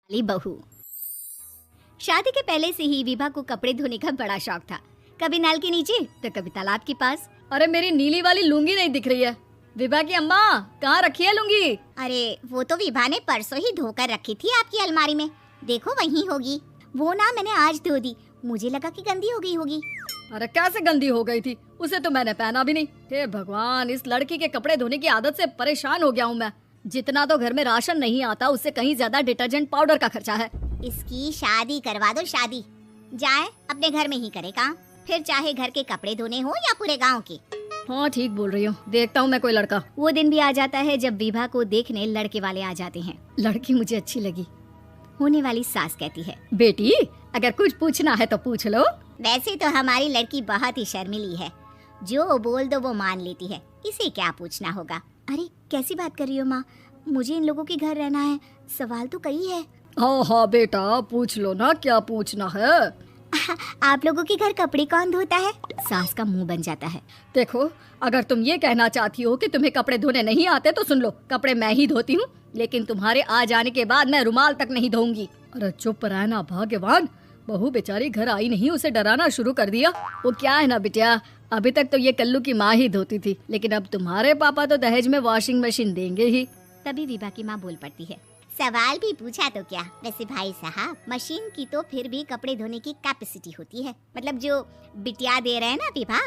ली बहू। शादी के पहले से ही विभा को कपड़े धोने का बड़ा शौक था। कभी नल के नीचे तो कभी तालाब के पास। अरे मेरी नीली वाली लुंगी नहीं दिख रही है। विभा की अम्मा कहाँ रखी है लुंगी? अरे वो तो विभा ने परसों ही धोकर रखी थी आपकी अलमारी में, देखो वहीं होगी। वो ना मैंने आज धो दी, मुझे लगा कि गंदी हो गई होगी। अरे कैसे गंदी हो गई थी, उसे तो मैंने पहना भी नहीं। हे भगवान, इस लड़की के कपड़े धोने की आदत से परेशान हो गया हूँ मैं। जितना तो घर में राशन नहीं आता उससे कहीं ज्यादा डिटर्जेंट पाउडर का खर्चा है। इसकी शादी करवा दो, शादी जाए अपने घर में ही करे काम, फिर चाहे घर के कपड़े धोने हो या पूरे गांव के। हाँ ठीक बोल रही हूँ, देखता हूँ मैं कोई लड़का। वो दिन भी आ जाता है जब विभा को देखने लड़के वाले आ जाते हैं। लड़की मुझे अच्छी लगी। होने वाली सास कहती है, बेटी अगर कुछ पूछना है तो पूछ लो। वैसे तो हमारी लड़की बहुत ही शर्मीली है, जो बोल दो वो मान लेती है, इसे क्या पूछना होगा। अरे कैसी बात कर रही हो माँ, मुझे इन लोगों के घर रहना है, सवाल तो कई है। हाँ हाँ बेटा पूछ लो ना, क्या पूछना है। आप लोगों के घर कपड़े कौन धोता है? सास का मुंह बन जाता है। देखो अगर तुम ये कहना चाहती हो कि तुम्हें कपड़े धोने नहीं आते तो सुन लो, कपड़े मैं ही धोती हूँ, लेकिन तुम्हारे आ जाने के बाद मैं रुमाल तक नहीं धोऊंगी। अरे चुप रहना भाग्यवान, बहू बेचारी घर आई नहीं, उसे डराना शुरू कर दिया। वो क्या है ना बिटिया, अभी तक तो ये कल्लू की माँ ही धोती थी, लेकिन अब तुम्हारे पापा तो दहेज में वॉशिंग मशीन देंगे ही। तभी विभा की माँ बोल पड़ती है, सवाल भी पूछा तो क्या। वैसे भाई साहब, मशीन की तो फिर भी कपड़े धोने की कैपेसिटी होती है, मतलब जो बिटिया दे रहे हैं ना विभा,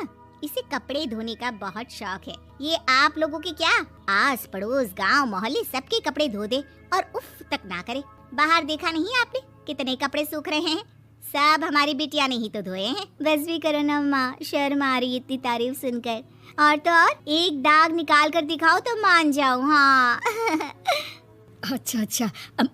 इसे कपड़े धोने का बहुत शौक है। ये आप लोगों के क्या, आस पड़ोस गांव मोहल्ले सबके कपड़े धो दे और उफ तक ना करे। बाहर देखा नहीं आपने कितने कपड़े सूख रहे हैं, सब हमारी बिटिया ने ही तो धोए हैं। बस भी करो ना माँ, शर्म आ रही इतनी तारीफ सुनकर। और तो और एक दाग निकाल कर दिखाओ तो मान जाओ। हाँ अच्छा,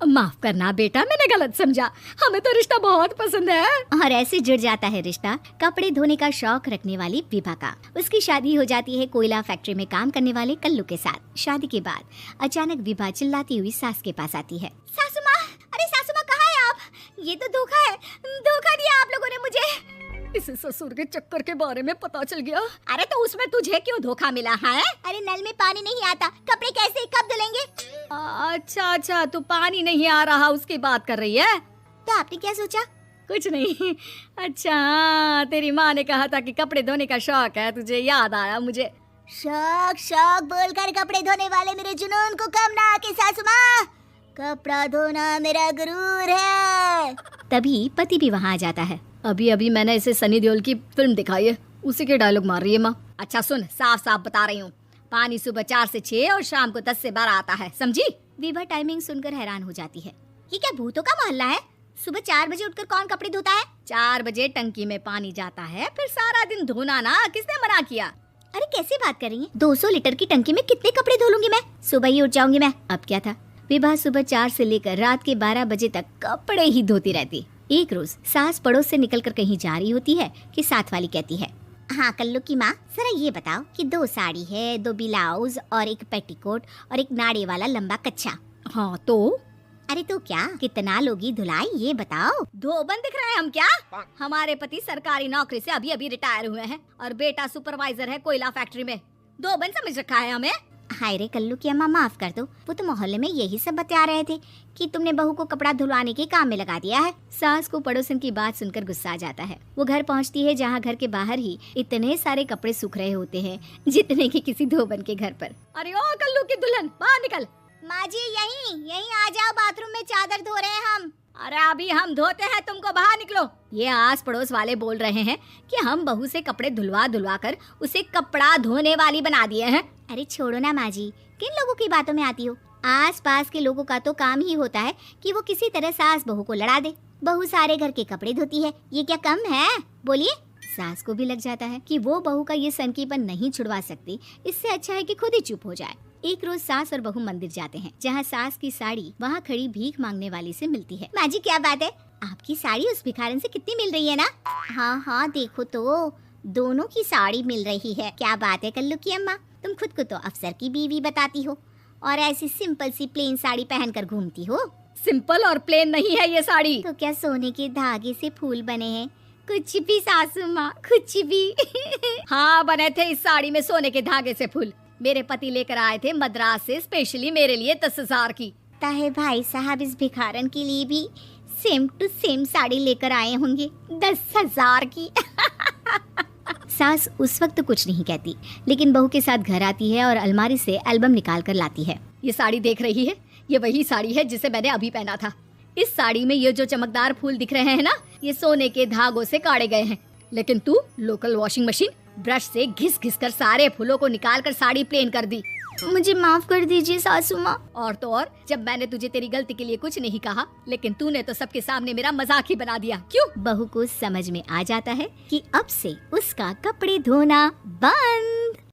माफ करना बेटा, मैंने गलत समझा, हमें तो रिश्ता बहुत पसंद है। और ऐसे जुड़ जाता है रिश्ता कपड़े धोने का शौक रखने वाली विभा का। उसकी शादी हो जाती है कोयला फैक्ट्री में काम करने वाले कल्लू के साथ। शादी के बाद अचानक विभा चिल्लाती हुई सास के पास आती है, सासू माँ, अरे सासू माँ कहाँ है आप? ये तो धोखा है, धोखा दिया आप लोगों ने मुझे। इसे ससुर के चक्कर के बारे में पता चल गया। अरे तो उसमें तुझे क्यों धोखा मिला है? अरे नल में पानी नहीं आता, कपड़े कैसे कब धुलेंगे? अच्छा तू पानी नहीं आ रहा उसकी बात कर रही है। तो आपने क्या सोचा? कुछ नहीं। अच्छा तेरी माँ ने कहा था कि कपड़े धोने का शौक है, तुझे याद आया मुझे। शौक बोलकर कपड़े धोने वाले मेरे जुनून को कम ना आके सासू माँ, कपड़ा धोना मेरा गुरूर है। तभी पति भी वहाँ आ जाता है। अभी मैंने इसे सनी देओल की फिल्म दिखाई है, उसी के डायलॉग मार रही है माँ। अच्छा सुन, साफ साफ बता रही हूँ, पानी सुबह 4 से 6 और शाम को 10 से 12 आता है, समझी? विभा टाइमिंग सुनकर हैरान हो जाती है, ये क्या भूतों का मोहल्ला है? सुबह 4 बजे उठकर कौन कपड़े धोता है? 4 बजे टंकी में पानी जाता है, फिर सारा दिन धोना ना, किसने मना किया? अरे कैसी बात कर रही है, 200 लीटर की टंकी में कितने कपड़े धो लूंगी मैं, सुबह ही उठ जाऊंगी मैं। अब क्या था, विभा सुबह 4 से लेकर रात के 12 बजे तक कपड़े ही धोती रहती। एक रोज सास पड़ोस से निकलकर कहीं जा रही होती है कि साथ वाली कहती है, हाँ कल्लू की माँ, जरा ये बताओ कि 2 साड़ी है, 2 ब्लाउज और एक पेटीकोट और एक नाड़े वाला लंबा कच्छा। हाँ तो? अरे तो क्या, कितना लोगी धुलाई ये बताओ। धोबन दिख रहे हैं हम क्या? हमारे पति सरकारी नौकरी से अभी रिटायर हुए हैं और बेटा सुपरवाइजर है कोयला फैक्ट्री में। धोबन समझ रखा है हमें? हाय रे कल्लू की अम्मा, माफ कर दो, वो तो मोहल्ले में यही सब बता रहे थे कि तुमने बहू को कपड़ा धुलवाने के काम में लगा दिया है। सास को पड़ोसन की बात सुनकर गुस्सा आ जाता है। वो घर पहुंचती है जहां घर के बाहर ही इतने सारे कपड़े सूख रहे होते हैं जितने कि किसी धोबन के घर पर। अरे ओ कल्लू की दुल्हन, बाहर निकल। माँ जी यहीं आ जाओ, बाथरूम में चादर धो रहे हैं हम। अरे अभी हम धोते हैं, तुमको बाहर निकलो। ये आस पड़ोस वाले बोल रहे हैं कि हम बहू से कपड़े धुलवा कर उसे कपड़ा धोने वाली बना दिए हैं। अरे छोड़ो ना माँ जी, किन लोगों की बातों में आती हो? आस पास के लोगों का तो काम ही होता है कि वो किसी तरह सास बहू को लड़ा दे। बहू सारे घर के कपड़े धोती है, ये क्या कम है? बोलिए। सास को भी लग जाता है कि वो बहू का ये सनकीपन नहीं छुड़वा सकती, इससे अच्छा है कि खुद ही चुप हो जाए। एक रोज सास और बहू मंदिर जाते हैं, जहाँ सास की साड़ी वहाँ खड़ी भीख मांगने वाली से मिलती है। माँ जी क्या बात है, आपकी साड़ी उस भिखारन से कितनी मिल रही है ना? हाँ देखो तो, दोनों की साड़ी मिल रही है। क्या बात है कल्लू की अम्मा, तुम खुद को तो अफसर की बीवी बताती हो और ऐसी सिंपल सी प्लेन साड़ी पहनकर घूमती हो। सिंपल और प्लेन नहीं है ये साड़ी। तो क्या सोने के धागे से फूल बने हैं? कुछ भी सासू माँ, कुछ भी। हाँ बने थे इस साड़ी में सोने के धागे से फूल। मेरे पति लेकर आए थे मद्रास से स्पेशली मेरे लिए 10,000 की। लगता है भाई साहब इस भिखारन के लिए भी सेम टू सेम साड़ी लेकर आए होंगे 10,000 की। सास उस वक्त कुछ नहीं कहती, लेकिन बहू के साथ घर आती है और अलमारी से एल्बम निकाल कर लाती है। ये साड़ी देख रही है, ये वही साड़ी है जिसे मैंने अभी पहना था। इस साड़ी में ये जो चमकदार फूल दिख रहे हैं ना, ये सोने के धागों से काढ़े गए हैं। लेकिन तू लोकल वॉशिंग मशीन ब्रश से घिस घिस कर सारे फूलों को निकाल कर साड़ी प्लेन कर दी। मुझे माफ कर दीजिए सासू माँ। और तो और, जब मैंने तुझे तेरी गलती के लिए कुछ नहीं कहा, लेकिन तूने तो सबके सामने मेरा मजाक ही बना दिया। क्यों? बहू को समझ में आ जाता है कि अब से उसका कपड़े धोना बंद।